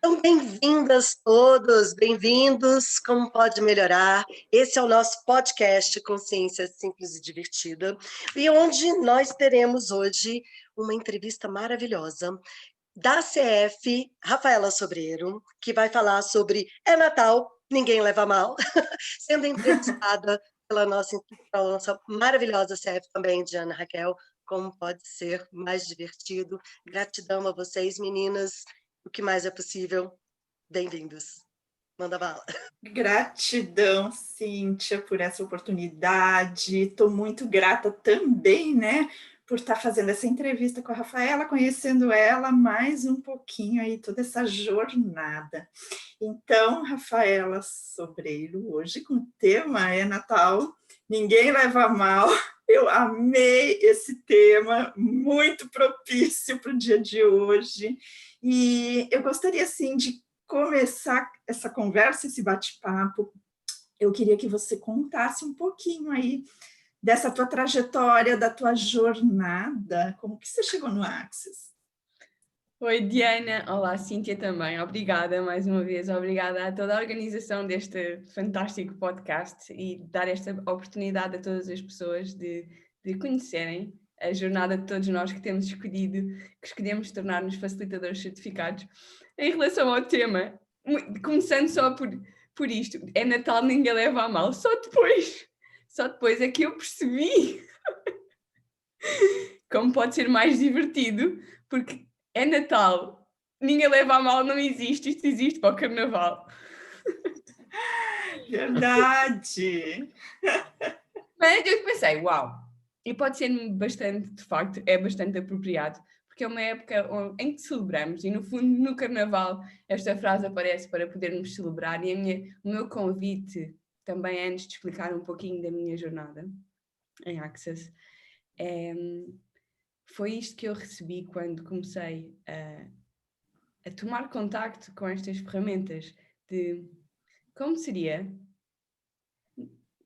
Então, bem-vindas todos, bem-vindos. Como pode melhorar? Esse é o nosso podcast Consciência Simples e Divertida, e onde nós teremos hoje uma entrevista maravilhosa da CF, Rafaela Sobreiro, que vai falar sobre É Natal, ninguém leva mal, sendo entrevistada pela nossa maravilhosa CF também, Diana Raquel. Como pode ser mais divertido? Gratidão a vocês, meninas. O que mais é possível? Bem-vindos. Manda bala. Gratidão, Cíntia, por essa oportunidade. Estou muito grata também, né, por estar fazendo essa entrevista com a Rafaela, conhecendo ela mais um pouquinho aí, toda essa jornada. Então, Rafaela Sobreiro, hoje com o tema É Natal, ninguém leva mal. Eu amei esse tema, muito propício para o dia de hoje. E eu gostaria, assim, de começar essa conversa, esse bate-papo. Eu queria que você contasse um pouquinho aí dessa tua trajetória, da tua jornada, como que você chegou no Access? Oi, Diana. Olá, Cíntia também. Obrigada mais uma vez. Obrigada a toda a organização deste fantástico podcast e dar esta oportunidade a todas as pessoas de conhecerem a jornada de todos nós que temos escolhido, que escolhemos tornar-nos facilitadores certificados. Em relação ao tema, começando só por isto, é Natal, ninguém leva a mal. Só depois é que eu percebi como pode ser mais divertido, porque é Natal, ninguém leva a mal, não existe, isto existe para o Carnaval. Verdade! Mas eu pensei, uau, e pode ser bastante, de facto, é bastante apropriado, porque é uma época em que celebramos, e no fundo, no Carnaval, esta frase aparece para podermos celebrar, e o meu convite, também antes de explicar um pouquinho da minha jornada em Access, foi isto que eu recebi quando comecei a tomar contacto com estas ferramentas, de como seria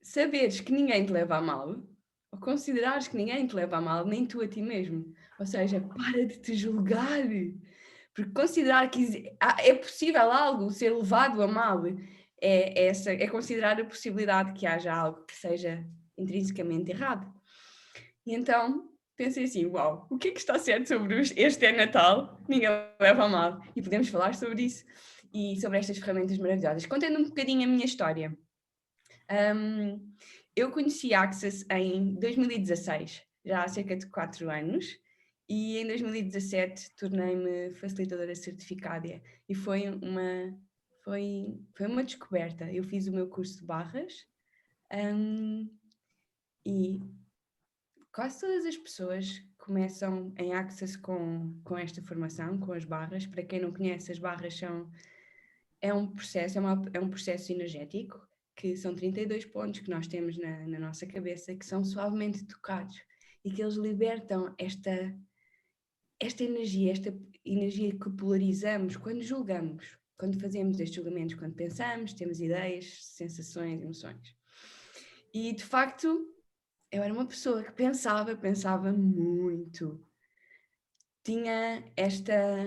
saberes que ninguém te leva a mal, ou considerares que ninguém te leva a mal, nem tu a ti mesmo. Ou seja, para de te julgar. Porque considerar que é possível algo ser levado a mal é considerar a possibilidade que haja algo que seja intrinsecamente errado. E então pensei assim, uau, o que é que está certo sobre este é Natal? Ninguém leva a mal. E podemos falar sobre isso e sobre estas ferramentas maravilhosas. Contando um bocadinho a minha história. Eu conheci a Access em 2016, já há cerca de 4 anos, e em 2017 tornei-me facilitadora certificada e foi uma descoberta. Eu fiz o meu curso de barras e quase todas as pessoas começam em Access com esta formação, com as barras. Para quem não conhece, as barras é um processo energético, que são 32 pontos que nós temos na nossa cabeça, que são suavemente tocados e que eles libertam esta energia que polarizamos quando julgamos, quando fazemos estes julgamentos, quando pensamos, temos ideias, sensações, emoções. E, de facto, eu era uma pessoa que pensava muito. Tinha esta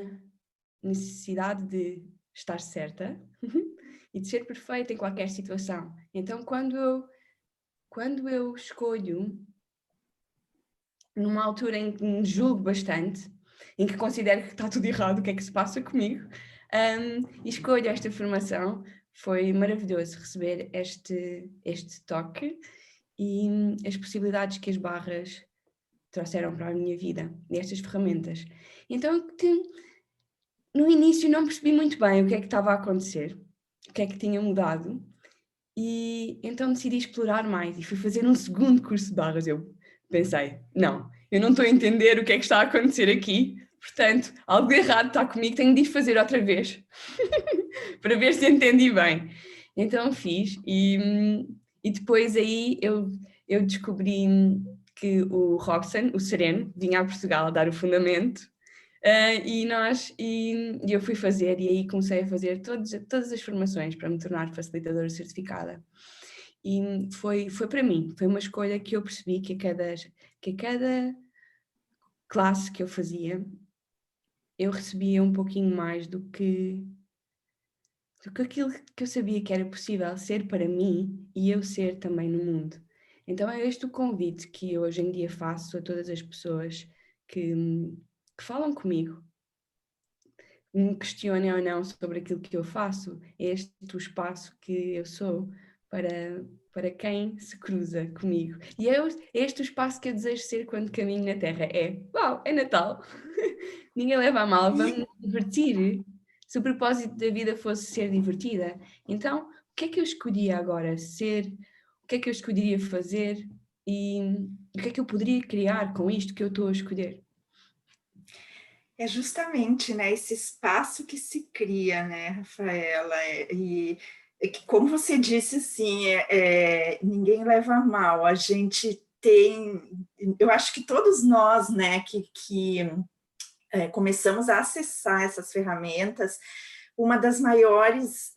necessidade de estar certa e de ser perfeita em qualquer situação. Então, quando eu escolho, numa altura em que me julgo bastante, em que considero que está tudo errado, o que é que se passa comigo, e escolho esta formação, foi maravilhoso receber este toque e as possibilidades que as barras trouxeram para a minha vida, nestas ferramentas. Então, no início não percebi muito bem o que é que estava a acontecer, o que é que tinha mudado, e então decidi explorar mais e fui fazer um segundo curso de barras. Eu pensei, não, eu não estou a entender o que é que está a acontecer aqui, portanto, algo errado está comigo, tenho de ir fazer outra vez, para ver se entendi bem. Então fiz, e depois aí eu descobri que o Robson, o Sereno, vinha a Portugal a dar o fundamento, e eu fui fazer, e aí comecei a fazer todas as formações para me tornar facilitadora certificada. E foi para mim, foi uma escolha que eu percebi que a cada classe que eu fazia, eu recebia um pouquinho mais do que do que aquilo que eu sabia que era possível ser para mim e eu ser também no mundo. Então é este o convite que eu hoje em dia faço a todas as pessoas que falam comigo, me questionem ou não sobre aquilo que eu faço. É este o espaço que eu sou para quem se cruza comigo. E é este o espaço que eu desejo ser quando caminho na Terra. Uau, é Natal! Ninguém leva a mal, vamos nos divertir. Se o propósito da vida fosse ser divertida, então o que é que eu escolhia agora ser? O que é que eu escolheria fazer? E o que é que eu poderia criar com isto que eu estou a escolher? É justamente, né, esse espaço que se cria, né, Rafaela, e que, como você disse, assim, ninguém leva a mal, a gente tem, eu acho que todos nós, né, que começamos a acessar essas ferramentas, uma das maiores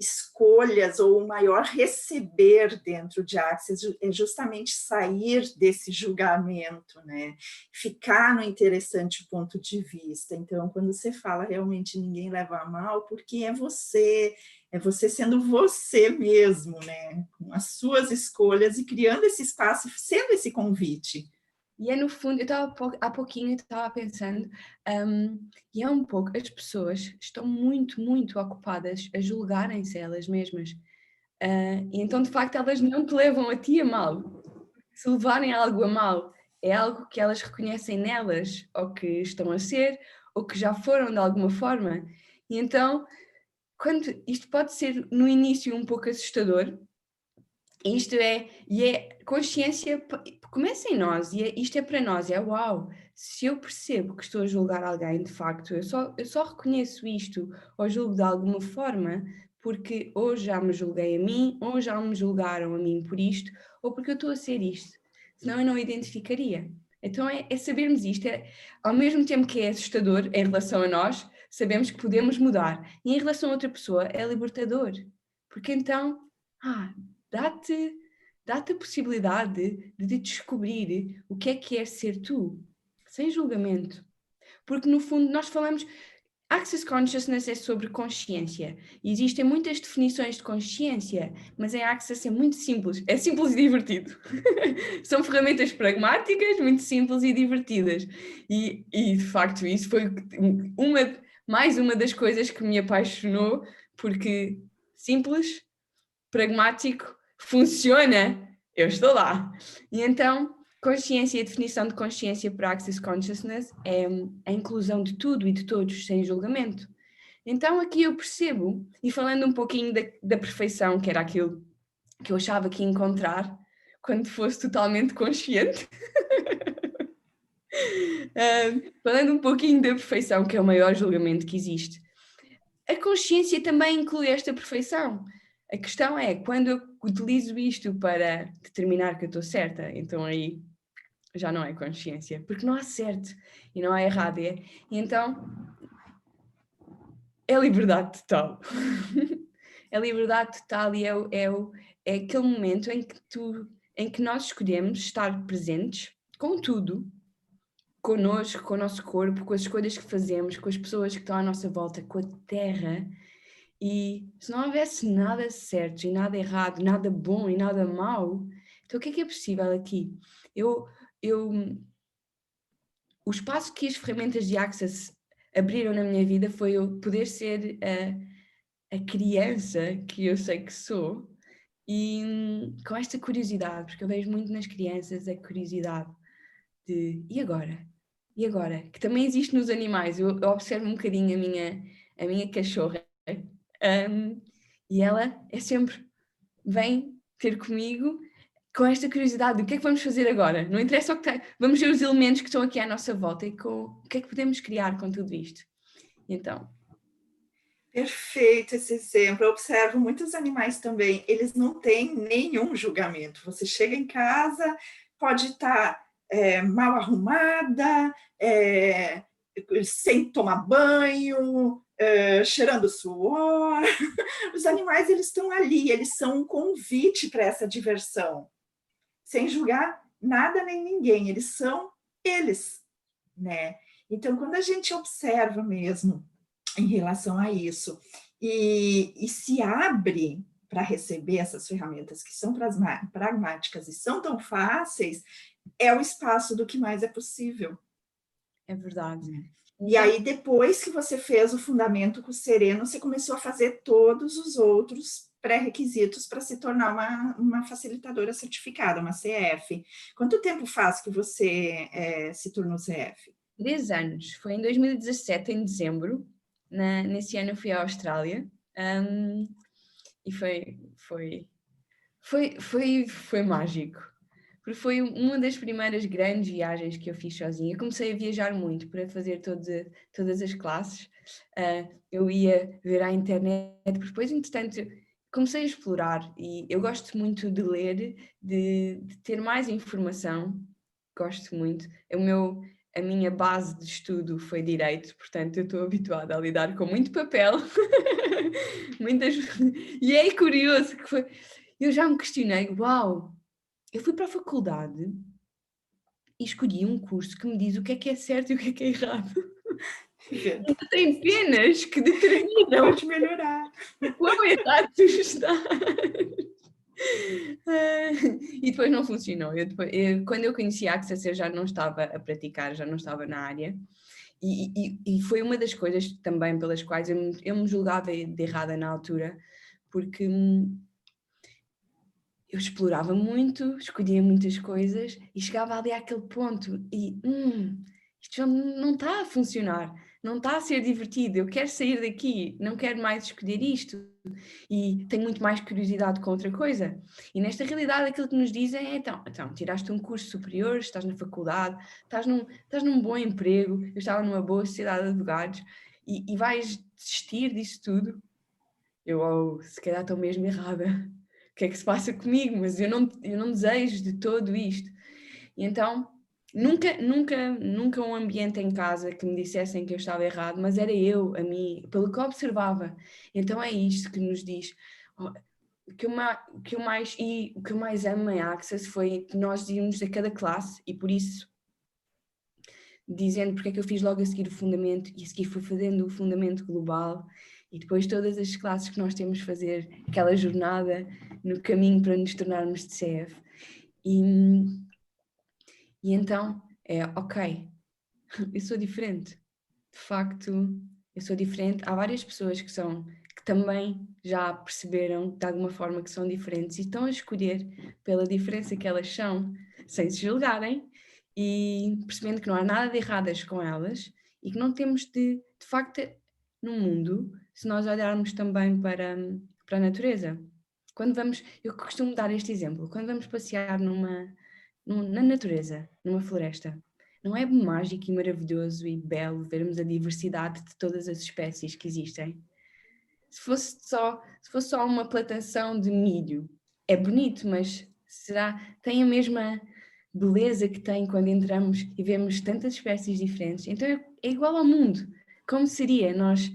escolhas ou o maior receber dentro de Access é justamente sair desse julgamento, né? Ficar no interessante ponto de vista. Então, quando você fala realmente ninguém leva a mal, porque é você sendo você mesmo, né? Com as suas escolhas e criando esse espaço, sendo esse convite. E é no fundo, eu estava há pouquinho estava pensando, e é um pouco, as pessoas estão muito, muito ocupadas a julgarem-se elas mesmas. E então, de facto, elas não te levam a ti a mal. Se levarem algo a mal, é algo que elas reconhecem nelas, ou que estão a ser, ou que já foram de alguma forma. E então, isto pode ser no início um pouco assustador, e é consciência, começa em nós, isto é para nós, uau, se eu percebo que estou a julgar alguém, de facto, eu só reconheço isto, ou julgo de alguma forma, porque ou já me julguei a mim, ou já me julgaram a mim por isto, ou porque eu estou a ser isto, senão eu não identificaria. Então é sabermos isto, ao mesmo tempo que é assustador em relação a nós, sabemos que podemos mudar, e em relação a outra pessoa é libertador, porque então, dá-te a possibilidade de descobrir o que é ser tu, sem julgamento. Porque, no fundo, nós falamos... Access Consciousness é sobre consciência. Existem muitas definições de consciência, mas em Access é muito simples. É simples e divertido. São ferramentas pragmáticas, muito simples e divertidas. E de facto, isso foi mais uma das coisas que me apaixonou, porque simples, pragmático, funciona, eu estou lá. E então, consciência e a definição de consciência para Access Consciousness é a inclusão de tudo e de todos, sem julgamento. Então aqui eu percebo, e falando um pouquinho da perfeição, que era aquilo que eu achava que ia encontrar quando fosse totalmente consciente, falando um pouquinho da perfeição, que é o maior julgamento que existe, a consciência também inclui esta perfeição. A questão é, quando eu utilizo isto para determinar que eu estou certa, então aí já não é consciência, porque não há certo e não há errado. E então é liberdade total. É liberdade total e é aquele momento em que nós escolhemos estar presentes com tudo, connosco, com o nosso corpo, com as escolhas que fazemos, com as pessoas que estão à nossa volta, com a terra. E se não houvesse nada certo e nada errado, nada bom e nada mau, então o que é possível aqui? O espaço que as ferramentas de Access abriram na minha vida foi eu poder ser a criança que eu sei que sou, e com esta curiosidade, porque eu vejo muito nas crianças a curiosidade de e agora? E agora? Que também existe nos animais. Eu observo um bocadinho a minha cachorra, e ela é sempre, vem ter comigo com esta curiosidade, o que é que vamos fazer agora? Não interessa o que tem, vamos ver os elementos que estão aqui à nossa volta e o que é que podemos criar com tudo isto. Então... Perfeito esse exemplo. Eu observo muitos animais também, eles não têm nenhum julgamento. Você chega em casa, pode estar mal arrumada, sem tomar banho, cheirando suor. Os animais, eles estão ali, eles são um convite para essa diversão, sem julgar nada nem ninguém, eles são eles, né? Então, quando a gente observa mesmo em relação a isso, e se abre para receber essas ferramentas que são pragmáticas e são tão fáceis, é o espaço do que mais é possível. É verdade. E aí, depois que você fez o fundamento com o Sereno, você começou a fazer todos os outros pré-requisitos para se tornar uma facilitadora certificada, uma CF. Quanto tempo faz que você se tornou CF? 3 anos. Foi em 2017, em dezembro. Nesse ano eu fui à Austrália. E foi mágico. Porque foi uma das primeiras grandes viagens que eu fiz sozinha. Eu comecei a viajar muito para fazer todas as classes. Eu ia ver à internet, depois, entretanto, comecei a explorar. E eu gosto muito de ler, de ter mais informação. Gosto muito. A minha base de estudo foi direito, portanto eu estou habituada a lidar com muito papel. E é curioso que eu já me questionei, uau, eu fui para a faculdade e escolhi um curso que me diz o que é certo e o que é errado. Tem penas que determinam Pode melhorar. o quão errado tu estás. E depois não funcionou. Quando eu conheci a Access, eu já não estava a praticar, já não estava na área. E foi uma das coisas também pelas quais eu me julgava de errada na altura, porque eu explorava muito, escolhia muitas coisas e chegava ali àquele ponto e isto não está a funcionar, não está a ser divertido, eu quero sair daqui, não quero mais escolher isto e tenho muito mais curiosidade com outra coisa. E nesta realidade aquilo que nos dizem é então tiraste um curso superior, estás na faculdade, estás num bom emprego, eu estava numa boa sociedade de advogados e vais desistir disso tudo? Se calhar estou mesmo errada. O que é que se passa comigo? Mas eu não desejo de todo isto. E então, nunca um ambiente em casa que me dissessem que eu estava errado, mas era eu, a mim, pelo que eu observava. Então é isto que nos diz. O que eu mais amo em Access foi que nós íamos a cada classe e por isso, dizendo porque é que eu fiz logo a seguir o fundamento e a seguir fui fazendo o fundamento global e depois todas as classes que nós temos de fazer, aquela jornada no caminho para nos tornarmos de CF. E então ok, eu sou diferente. De facto, eu sou diferente. Há várias pessoas que também já perceberam de alguma forma que são diferentes e estão a escolher pela diferença que elas são, sem se julgarem e percebendo que não há nada de erradas com elas e que não temos de facto, no mundo, se nós olharmos também para a natureza. Eu costumo dar este exemplo, quando vamos passear na natureza, numa floresta, não é mágico e maravilhoso e belo vermos a diversidade de todas as espécies que existem? Se fosse só uma plantação de milho, é bonito, mas tem a mesma beleza que tem quando entramos e vemos tantas espécies diferentes? Então é igual ao mundo. Como seria nós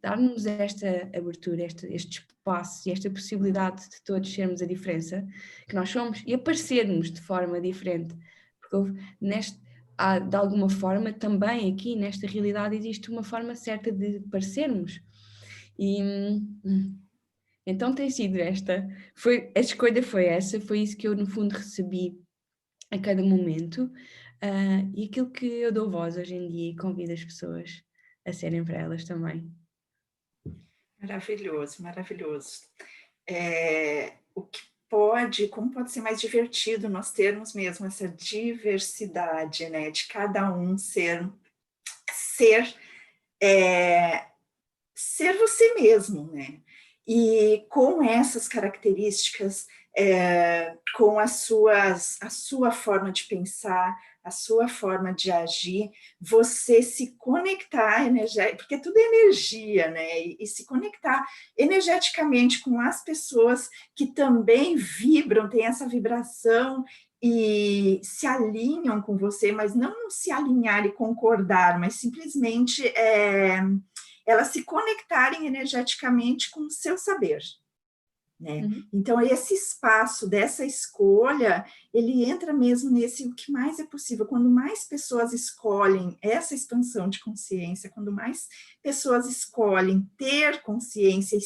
darmos esta abertura, este espaço e esta possibilidade de todos sermos a diferença que nós somos e aparecermos de forma diferente? Porque de alguma forma também aqui nesta realidade existe uma forma certa de parecermos. E então tem sido a escolha foi essa, foi isso que eu no fundo recebi a cada momento e aquilo que eu dou voz hoje em dia e convido as pessoas a serem para elas também. Maravilhoso, maravilhoso. Como pode ser mais divertido nós termos mesmo essa diversidade, né, de cada um ser você mesmo, né? E com essas características, com a sua forma de pensar, a sua forma de agir, você se conectar porque tudo é energia, né? E se conectar energeticamente com as pessoas que também vibram, têm essa vibração e se alinham com você, mas não se alinhar e concordar, mas simplesmente elas se conectarem energeticamente com o seu saber. né? Então, esse espaço dessa escolha, ele entra mesmo nesse o que mais é possível. Quando mais pessoas escolhem essa expansão de consciência, quando mais pessoas escolhem ter consciência e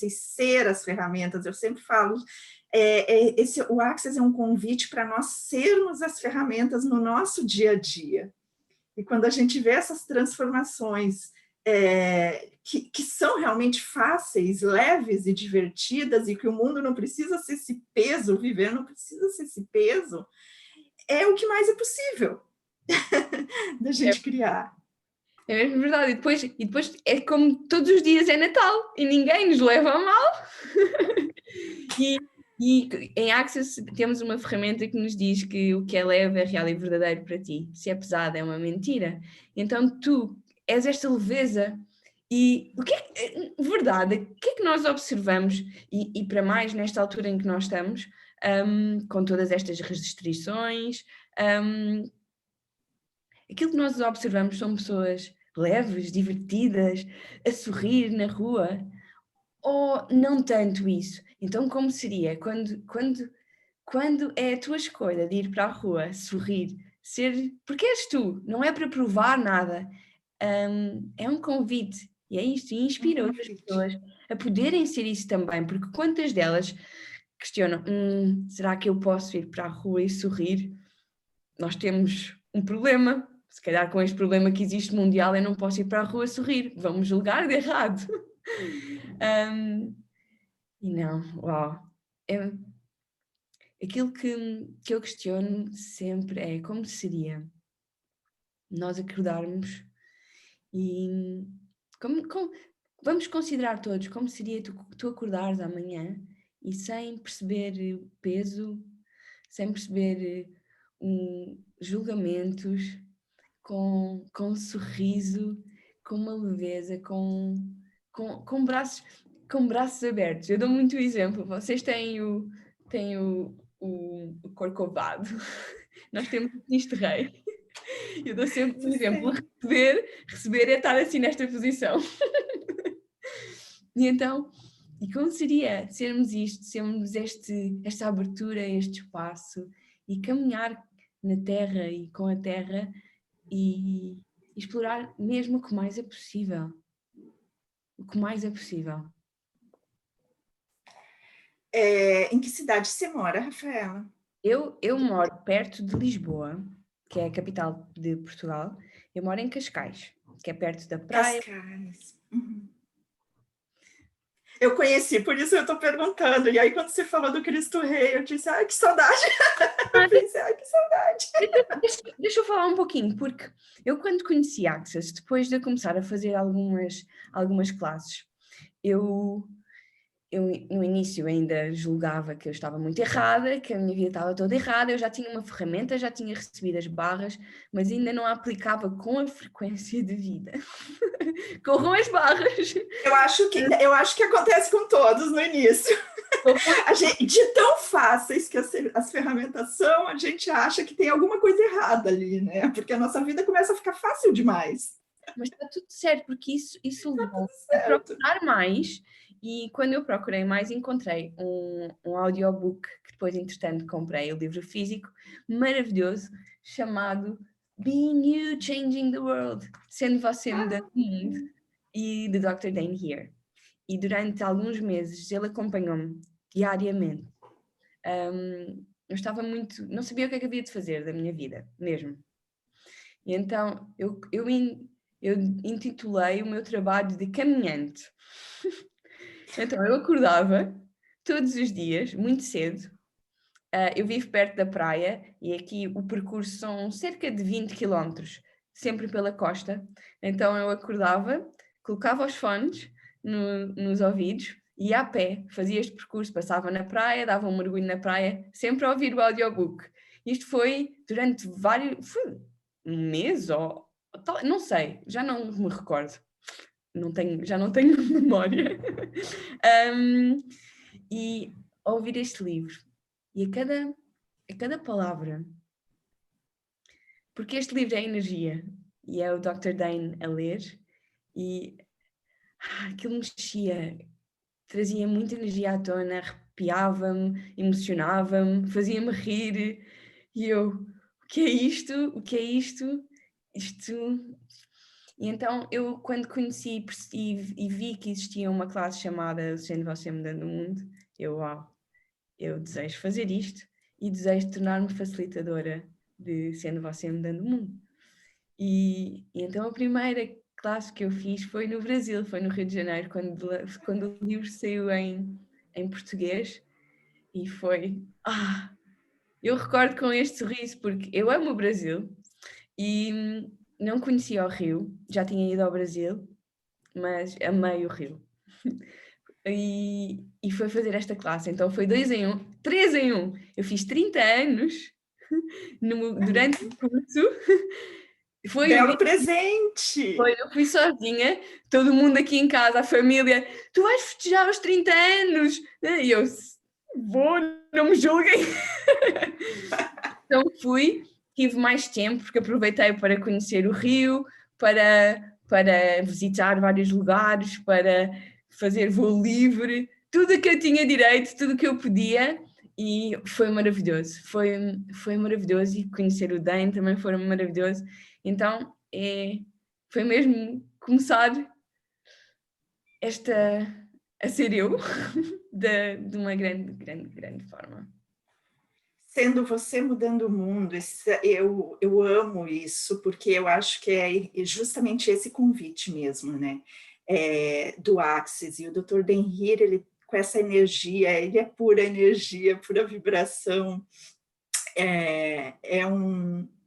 ser as ferramentas, eu sempre falo, o Access é um convite para nós sermos as ferramentas no nosso dia a dia. E quando a gente vê essas transformações que são realmente fáceis, leves e divertidas, e que o mundo não precisa ser esse peso, viver não precisa ser esse peso, é o que mais é possível da gente criar. É mesmo verdade. E depois é como todos os dias é Natal e ninguém nos leva a mal. E em Access temos uma ferramenta que nos diz que o que é leve é real e verdadeiro para ti. Se é pesado é uma mentira. Então tu és esta leveza. E o que é verdade? O que é que nós observamos? E para mais nesta altura em que nós estamos, com todas estas restrições, aquilo que nós observamos são pessoas leves, divertidas, a sorrir na rua, ou não tanto isso? Então, como seria quando é a tua escolha de ir para a rua, sorrir, porque és tu, não é para provar nada, é um convite, e é isto, e inspira outras pessoas a poderem ser isso também, porque quantas delas questionam, será que eu posso ir para a rua e sorrir? Nós temos um problema, se calhar com este problema que existe mundial, eu não posso ir para a rua sorrir, vamos julgar de errado. E não, uau, aquilo que eu questiono sempre é como seria nós acordarmos e vamos considerar todos como seria tu acordares amanhã e sem perceber o peso, sem perceber julgamentos, com um sorriso, com uma leveza, com braços abertos. Eu dou muito exemplo, vocês têm o Corcovado, nós temos o Cristo Rei. Eu dou sempre um exemplo, receber é estar assim nesta posição. E então, e como seria sermos isto, sermos esta abertura, este espaço e caminhar na terra e com a terra e explorar mesmo o que mais é possível. O que mais é possível. Em que cidade você mora, Rafaela? Eu moro perto de Lisboa, que é a capital de Portugal. Eu moro em Cascais, que é perto da praia. Cascais. Eu conheci, por isso eu estou perguntando. E aí, quando você falou do Cristo Rei, eu disse, ai, que saudade. Eu pensei, ai, que saudade. Deixa eu falar um pouquinho, porque eu quando conheci Access, depois de eu começar a fazer algumas classes, eu no início ainda julgava que eu estava muito errada, que a minha vida estava toda errada, eu já tinha uma ferramenta, já tinha recebido as barras, mas ainda não a aplicava com a frequência de vida. Corram as barras! Eu acho que acontece com todos no início. De tão fáceis que as ferramentas são, a gente acha que tem alguma coisa errada ali, né? Porque a nossa vida começa a ficar fácil demais. Mas está tudo certo, porque isso levou a procurar mais. E quando eu procurei mais, encontrei um audiobook que depois, entretanto, comprei, o livro físico, maravilhoso, chamado Being You, Changing the World, Sendo Você Mudando o Mundo, e de Dr. Dain Heer. E durante alguns meses ele acompanhou-me diariamente. Eu estava não sabia o que é que havia de fazer da minha vida, mesmo. E então eu intitulei o meu trabalho de caminhante. Então eu acordava todos os dias, muito cedo. Eu vivo perto da praia e aqui o percurso são cerca de 20 quilómetros, sempre pela costa. Então eu acordava, colocava os fones nos ouvidos e ia a pé, fazia este percurso, passava na praia, dava um mergulho na praia, sempre a ouvir o audiobook. Isto foi durante um mês ou não sei, já não me recordo. Já não tenho memória. E ouvir este livro. E a cada palavra, porque este livro é energia, e é o Dr. Dain a ler, e aquilo mexia trazia muita energia à tona, arrepiava-me, emocionava-me, fazia-me rir. E eu, o que é isto? O que é isto? Isto... E então eu, quando conheci e vi que existia uma classe chamada Sendo Você Mudando o Mundo, eu desejo fazer isto e desejo tornar-me facilitadora de Sendo Você Mudando o Mundo. E então a primeira classe que eu fiz foi no Brasil, foi no Rio de Janeiro, quando o livro saiu em português, e foi... eu recordo com este sorriso, porque eu amo o Brasil e não conhecia o Rio, já tinha ido ao Brasil, mas amei o Rio. E foi fazer esta classe, então foi 2 em 1, 3 em 1. Eu fiz 30 anos durante o curso. Belo presente! Eu fui sozinha, todo mundo aqui em casa, a família, tu vais festejar os 30 anos? E eu, vou, não me julguem. Então fui, tive mais tempo, porque aproveitei para conhecer o Rio, para visitar vários lugares, para fazer voo livre, tudo o que eu tinha direito, tudo o que eu podia, e foi maravilhoso, foi maravilhoso, e conhecer o DEM também foi maravilhoso. Então foi mesmo começar a ser eu de uma grande forma. Sendo Você Mudando o Mundo, eu amo isso, porque eu acho que é justamente esse convite mesmo, né? Do Axis, e o Dr. Ben-Hir, ele, com essa energia, ele é pura energia, pura vibração,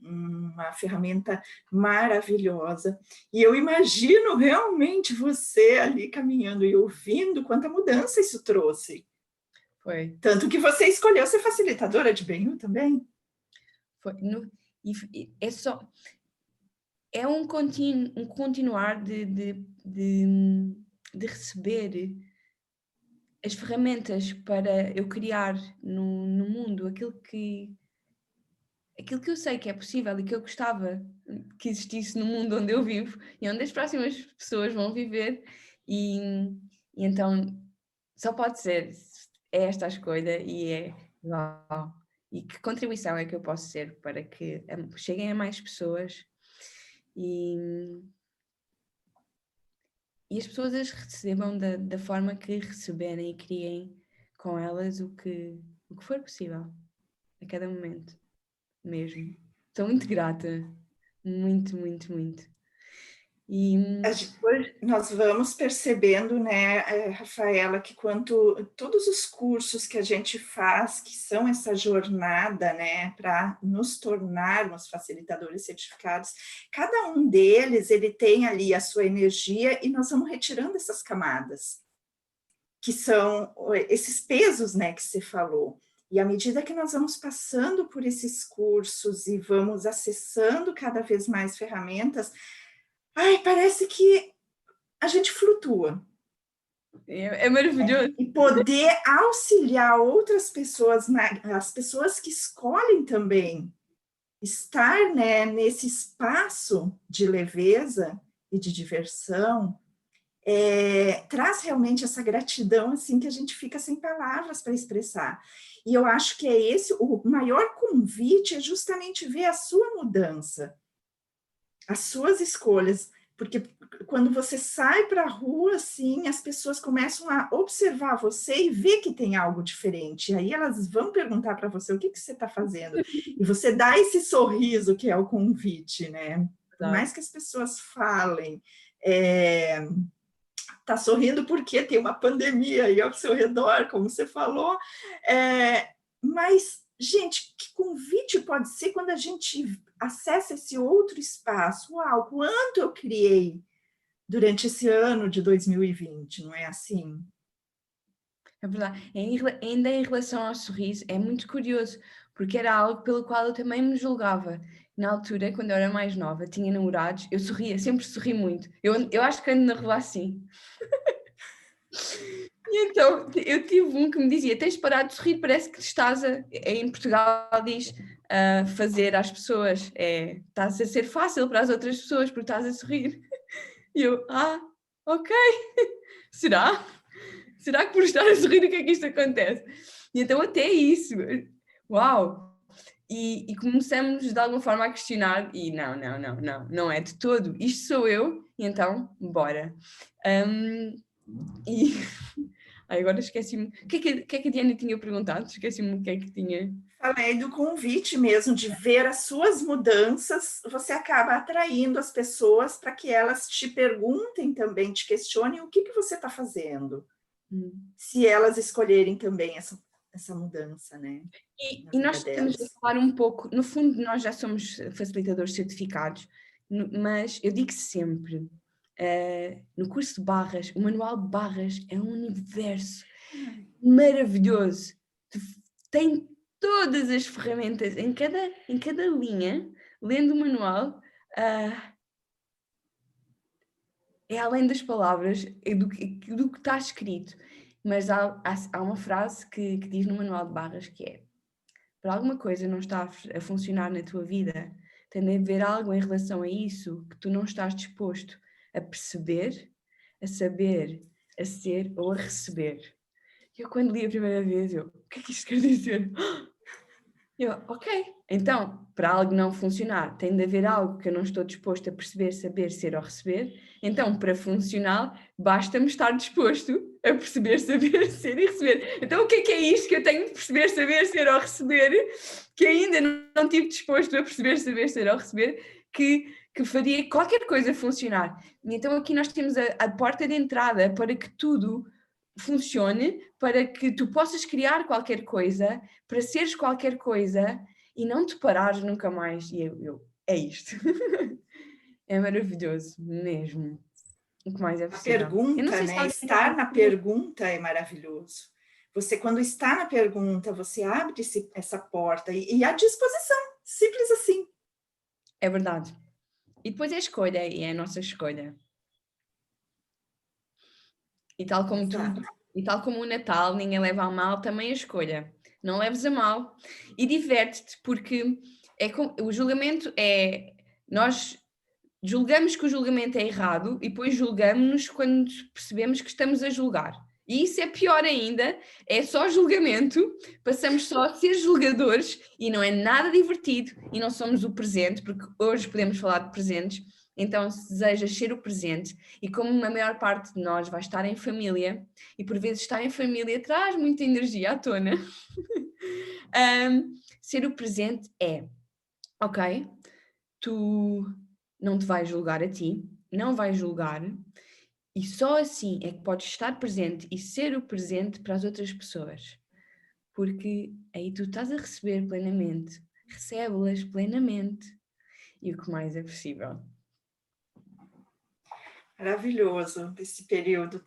uma ferramenta maravilhosa, e eu imagino realmente você ali caminhando e ouvindo quanta mudança isso trouxe. Foi. Tanto que você escolheu ser facilitadora de Ben-Hur também. Foi. É um continuar de receber as ferramentas para eu criar no mundo aquilo que eu sei que é possível e que eu gostava que existisse no mundo onde eu vivo e onde as próximas pessoas vão viver, e então só pode ser, é esta a escolha, e uau. E que contribuição é que eu posso ser para que cheguem a mais pessoas e as pessoas as recebam da forma que receberem e criem com elas o que for possível, a cada momento, mesmo. Estou muito grata, muito, muito, muito. E depois... Nós vamos percebendo, né, Rafaela, que todos os cursos que a gente faz, que são essa jornada, né, para nos tornarmos facilitadores certificados, cada um deles, ele tem ali a sua energia, e nós vamos retirando essas camadas, que são esses pesos, né, que você falou. E à medida que nós vamos passando por esses cursos e vamos acessando cada vez mais ferramentas, parece que a gente flutua. É maravilhoso. E poder auxiliar outras pessoas, as pessoas que escolhem também estar, né, nesse espaço de leveza e de diversão, traz realmente essa gratidão, assim, que a gente fica sem palavras para expressar. E eu acho que o maior convite é justamente ver a sua mudança, as suas escolhas, porque quando você sai para a rua, assim, as pessoas começam a observar você e ver que tem algo diferente. E aí elas vão perguntar para você, o que você está fazendo? E você dá esse sorriso que é o convite, né? Por mais que as pessoas falem, está sorrindo porque tem uma pandemia aí ao seu redor, como você falou, mas, gente, que convite pode ser quando a gente acessa esse outro espaço? Uau, quanto eu criei durante esse ano de 2020, não é assim? É verdade. Ainda em relação ao sorriso, é muito curioso, porque era algo pelo qual eu também me julgava. Na altura, quando eu era mais nova, tinha namorados, eu sorria, sempre sorri muito. Eu acho que ando na rua assim. E então, eu tive um que me dizia, tens de parar de sorrir, parece que estás em Portugal diz, a fazer às pessoas, estás a ser fácil para as outras pessoas porque estás a sorrir. E eu, ok, será? Será que por estar a sorrir o que é que isto acontece? E então até isso, uau! E começamos de alguma forma a questionar e não é de todo, isto sou eu, e então, bora. E agora esqueci-me, o que é que a Diana tinha perguntado? Esqueci-me o que é que tinha... Falei do convite mesmo, de ver as suas mudanças, você acaba atraindo as pessoas para que elas te perguntem também, te questionem o que você está fazendo, se elas escolherem também essa mudança, né? E nós estamos a falar um pouco, no fundo nós já somos facilitadores certificados, mas eu digo sempre, no curso de barras, o manual de barras é um universo maravilhoso, tem todas as ferramentas em cada linha, lendo o manual, é além das palavras, é do que está escrito, mas há uma frase que diz no manual de barras que é: para alguma coisa não está a funcionar na tua vida, tem de haver algo em relação a isso que tu não estás disposto a perceber, a saber, a ser ou a receber. Eu quando li a primeira vez, o que é que isto quer dizer? Eu, ok, então, para algo não funcionar, tem de haver algo que eu não estou disposto a perceber, saber, ser ou receber. Então, para funcionar, basta-me estar disposto a perceber, saber, ser e receber. Então, o que é isto que eu tenho de perceber, saber, ser ou receber, que ainda não estive disposto a perceber, saber, ser ou receber, que faria qualquer coisa funcionar? E então aqui nós temos a porta de entrada para que tudo funcione, para que tu possas criar qualquer coisa, para seres qualquer coisa e não te parares nunca mais. E é isto. É maravilhoso, mesmo. O que mais é possível? A pergunta, né? Estar na pergunta é maravilhoso. Você, quando está na pergunta, você abre essa porta e à disposição, simples assim. É verdade. E depois é a escolha, e é a nossa escolha. E tal como tudo, e tal como o Natal, ninguém leva a mal, também a escolha. Não leves a mal e diverte-te, porque o julgamento é... Nós julgamos que o julgamento é errado e depois julgamos-nos quando percebemos que estamos a julgar. E isso é pior ainda, é só julgamento, passamos só a ser julgadores e não é nada divertido e não somos o presente, porque hoje podemos falar de presentes. Então, se desejas ser o presente, e como a maior parte de nós vai estar em família, e por vezes estar em família traz muita energia à tona, ser o presente é, ok, tu não te vais julgar a ti, não vais julgar, e só assim é que podes estar presente e ser o presente para as outras pessoas, porque aí tu estás a receber plenamente, recebe-las plenamente, e o que mais é possível. Maravilhoso esse período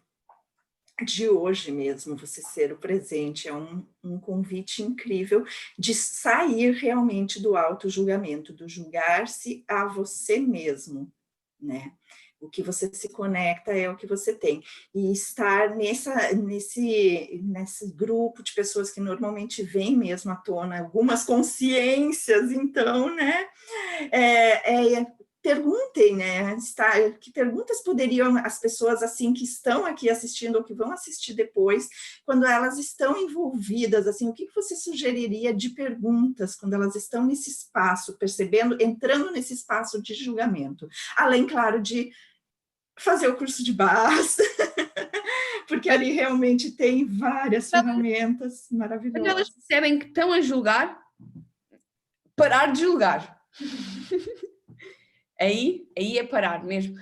de hoje mesmo, você ser o presente, é um convite incrível de sair realmente do auto-julgamento, do julgar-se a você mesmo, né? O que você se conecta é o que você tem. E estar nesse grupo de pessoas que normalmente vem mesmo à tona algumas consciências, então, né? Perguntem, né? Que perguntas poderiam as pessoas assim que estão aqui assistindo ou que vão assistir depois, quando elas estão envolvidas, assim, o que você sugeriria de perguntas quando elas estão nesse espaço, percebendo, entrando nesse espaço de julgamento? Além, claro, de fazer o curso de barras, porque ali realmente tem várias ferramentas maravilhosas. Quando elas percebem que estão a julgar, parar de julgar. Aí é parar mesmo.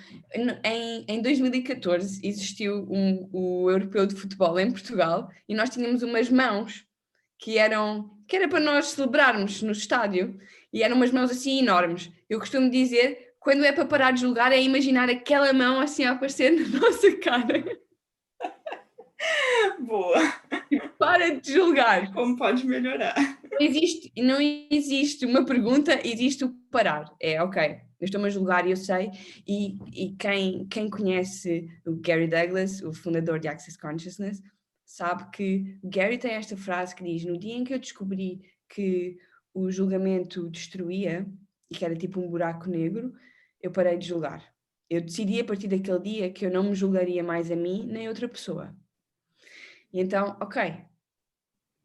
Em 2014 existiu o Europeu de Futebol em Portugal e nós tínhamos umas mãos que era para nós celebrarmos no estádio e eram umas mãos assim enormes. Eu costumo dizer, quando é para parar de julgar, é imaginar aquela mão assim a aparecer na nossa cara. Boa! Para de julgar. Como pode melhorar? Não existe uma pergunta, existe o parar. É, ok, eu estou-me a julgar e eu sei, e quem conhece o Gary Douglas, o fundador de Access Consciousness, sabe que o Gary tem esta frase que diz: no dia em que eu descobri que o julgamento destruía, e que era tipo um buraco negro, eu parei de julgar. Eu decidi a partir daquele dia que eu não me julgaria mais a mim nem outra pessoa. E então, ok,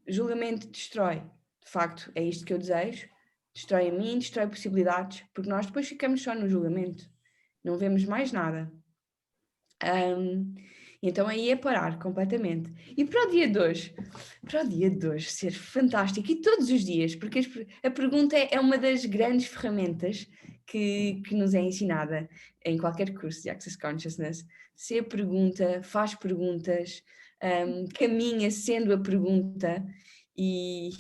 julgamento destrói. De facto, é isto que eu desejo. Destrói a mim, destrói possibilidades, porque nós depois ficamos só no julgamento. Não vemos mais nada. Então aí é parar completamente. E para o dia de hoje ser fantástico, e todos os dias, porque a pergunta é uma das grandes ferramentas que nos é ensinada em qualquer curso de Access Consciousness. Se pergunta, faz perguntas, caminha sendo a pergunta e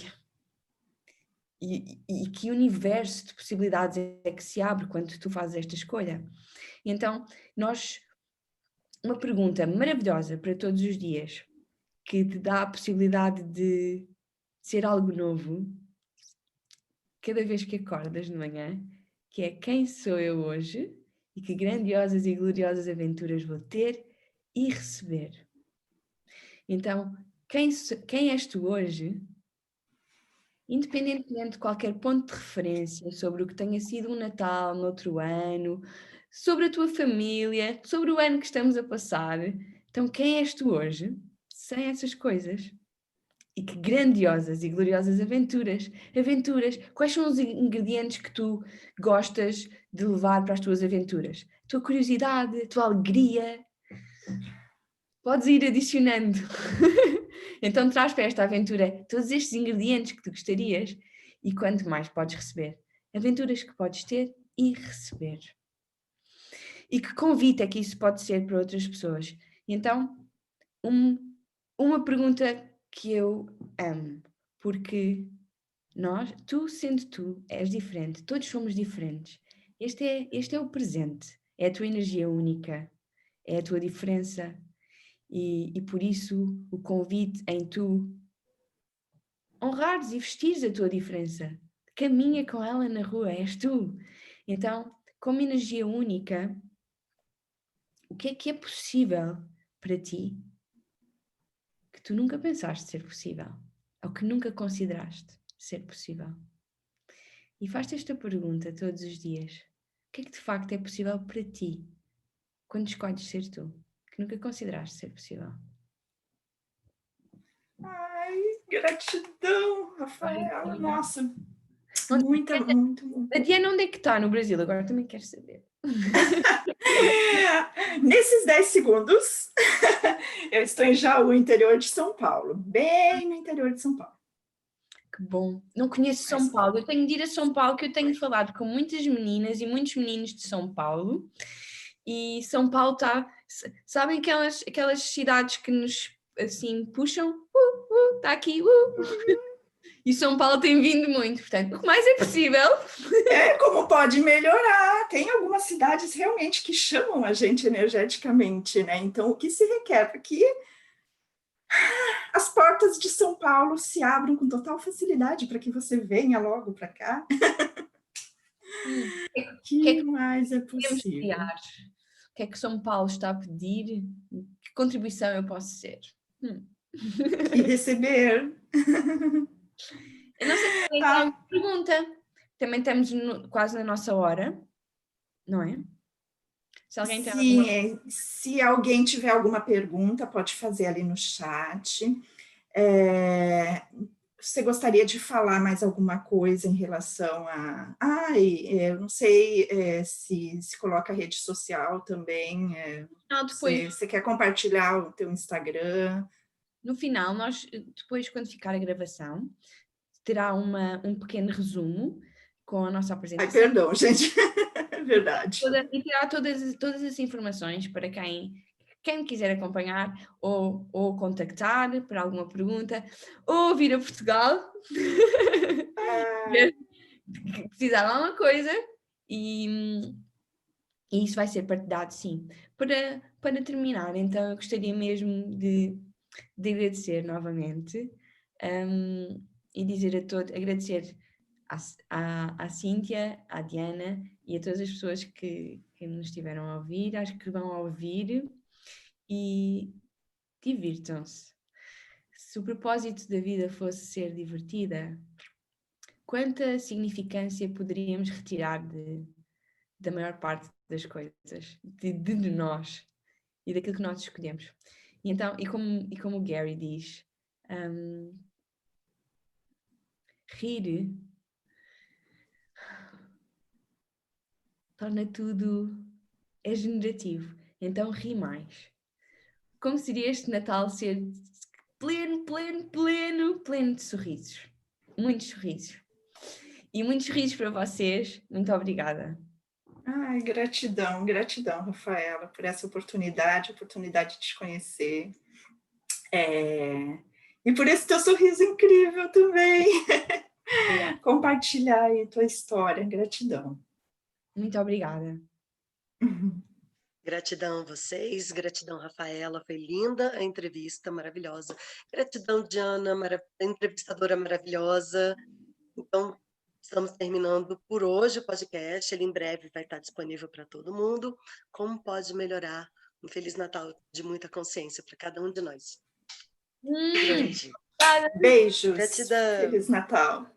que universo de possibilidades é que se abre quando tu fazes esta escolha. E então, uma pergunta maravilhosa para todos os dias, que te dá a possibilidade de ser algo novo, cada vez que acordas de manhã, que é: quem sou eu hoje e que grandiosas e gloriosas aventuras vou ter e receber. Então, quem és tu hoje, independentemente de qualquer ponto de referência sobre o que tenha sido um Natal no outro ano, sobre a tua família, sobre o ano que estamos a passar, então quem és tu hoje, sem essas coisas? E que grandiosas e gloriosas aventuras. Quais são os ingredientes que tu gostas de levar para as tuas aventuras? A tua curiosidade, a tua alegria. Podes ir adicionando. Então traz para esta aventura todos estes ingredientes que tu gostarias e quanto mais podes receber. Aventuras que podes ter e receber. E que convite é que isso pode ser para outras pessoas. E então, uma pergunta que eu amo, porque tu sendo tu, és diferente, todos somos diferentes. Este é o presente, é a tua energia única, é a tua diferença e por isso o convite em tu honrares e vestires a tua diferença. Caminha com ela na rua, és tu. Então, como energia única, o que é possível para ti que tu nunca pensaste ser possível, ou que nunca consideraste ser possível? E faz-te esta pergunta todos os dias: o que é que de facto é possível para ti, quando escolhes ser tu, que nunca consideraste ser possível? Ai, gratidão, Rafaela. Ai, Nossa, não, muito. a Diana onde é que está no Brasil? Agora também quero saber. Nesses 10 segundos, eu estou em Jaú, interior de São Paulo, bem no interior de São Paulo. Que bom. Não conheço São Paulo. Eu tenho de ir a São Paulo, que eu tenho falado com muitas meninas e muitos meninos de São Paulo. E São Paulo está... Sabem aquelas cidades que nos, assim, puxam? Está aqui, E São Paulo tem vindo muito. Portanto, o que mais é possível. Como pode melhorar. Tem algumas cidades realmente que chamam a gente energeticamente, né? Então, o que se requer para que as portas de São Paulo se abram com total facilidade para que você venha logo para cá? Que mais é possível? O que é que São Paulo está a pedir? Que contribuição eu posso ser? E receber. Eu não sei se alguém tem uma pergunta. Também estamos quase na nossa hora, não é? Se alguém tem Sim, se alguém tiver alguma pergunta, pode fazer ali no chat. Você gostaria de falar mais alguma coisa em relação a... eu não sei se coloca a rede social também. depois, você quer compartilhar o teu Instagram? No final, depois, quando ficar a gravação, terá um pequeno resumo com a nossa apresentação. Ai, perdão, gente. É verdade. E terá todas as informações para quem quiser acompanhar ou contactar para alguma pergunta, ou vir a Portugal, precisar de alguma coisa, e isso vai ser partilhado, sim. Para terminar, então, eu gostaria mesmo de agradecer novamente e dizer agradecer à Cíntia, à Diana e a todas as pessoas que nos estiveram a ouvir, acho que vão ouvir, e divirtam-se. Se o propósito da vida fosse ser divertida, quanta significância poderíamos retirar da maior parte das coisas, de nós e daquilo que nós escolhemos? Então, como o Gary diz, rir torna tudo, é generativo, então ri mais. Como seria este Natal ser pleno de sorrisos? Muitos sorrisos. E muitos sorrisos para vocês. Muito obrigada. Ai, gratidão, Rafaela, por essa oportunidade de te conhecer. E por esse teu sorriso incrível também. Compartilhar aí tua história. Gratidão. Muito obrigada. Gratidão a vocês, gratidão, Rafaela, foi linda a entrevista, maravilhosa. Gratidão, Diana, entrevistadora maravilhosa. Então, estamos terminando por hoje o podcast, ele em breve vai estar disponível para todo mundo. Como pode melhorar? Um Feliz Natal de muita consciência para cada um de nós. Grande. Beijos. Gratidão. Feliz Natal.